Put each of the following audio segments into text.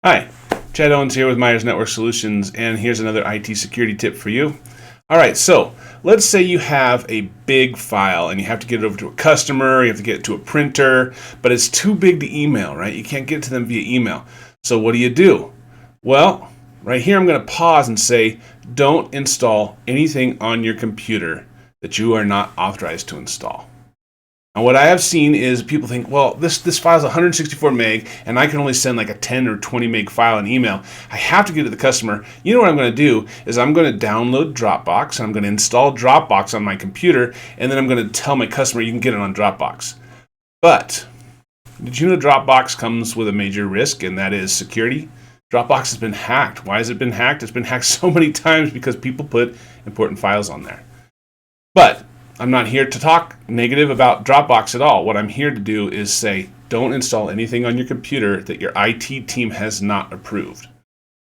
Hi, Chad Owens here with Myers Network Solutions, and here's another IT security tip for you. All right, so let's say you have a big file and you have to get it over to a customer, you have to get it to a printer, but it's too big to email, right? You can't get it to them via email. So what do? Well, right here I'm going to pause and say, don't install anything on your computer that you are not authorized to install. And what I have seen is people think, well, this file is 164 meg, and I can only send like a 10 or 20 meg file in email. I have to get it to the customer. You know what I'm going to do is I'm going to download Dropbox, and I'm going to install Dropbox on my computer, and then I'm going to tell my customer you can get it on Dropbox. But did you know Dropbox comes with a major risk, and that is security? Dropbox has been hacked. Why has it been hacked? It's been hacked so many times because people put important files on there. But I'm not here to talk negative about Dropbox at all. What I'm here to do is say, don't install anything on your computer that your IT team has not approved,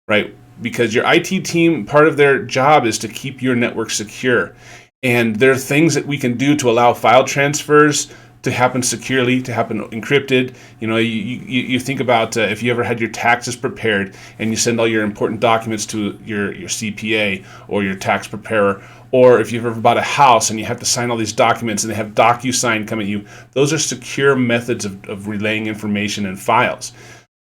right? Because your IT team, part of their job is to keep your network secure. And there are things that we can do to allow file transfers to happen securely, to happen encrypted. You know, you think about if you ever had your taxes prepared and you send all your important documents to your CPA or your tax preparer, or if you've ever bought a house and you have to sign all these documents and they have DocuSign come at you, those are secure methods of relaying information and files.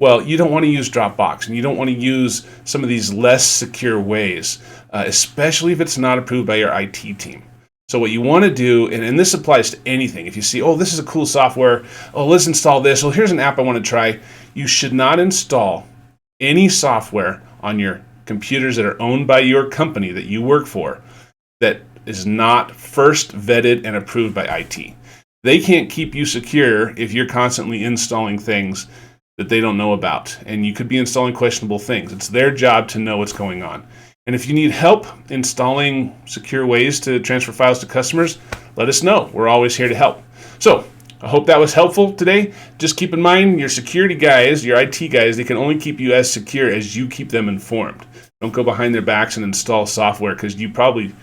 Well, you don't want to use Dropbox, and you don't want to use some of these less secure ways, especially if it's not approved by your IT team. So what you want to do, and this applies to anything, if you see, oh, this is a cool software, oh, let's install this, well, here's an app I want to try, you should not install any software on your computers that are owned by your company that you work for that is not first vetted and approved by IT. They can't keep you secure if you're constantly installing things that they don't know about, and you could be installing questionable things. It's their job to know what's going on. And if you need help installing secure ways to transfer files to customers, let us know. We're always here to help. So I hope that was helpful today. Just keep in mind, your security guys, your IT guys, they can only keep you as secure as you keep them informed. Don't go behind their backs and install software, because you probably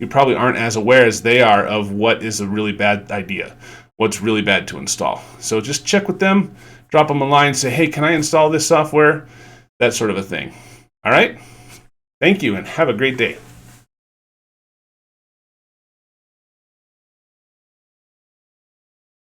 aren't as aware as they are of what is a really bad idea, what's really bad to install. So just check with them, drop them a line, say, hey, can I install this software? That sort of a thing. All right? Thank you, and have a great day.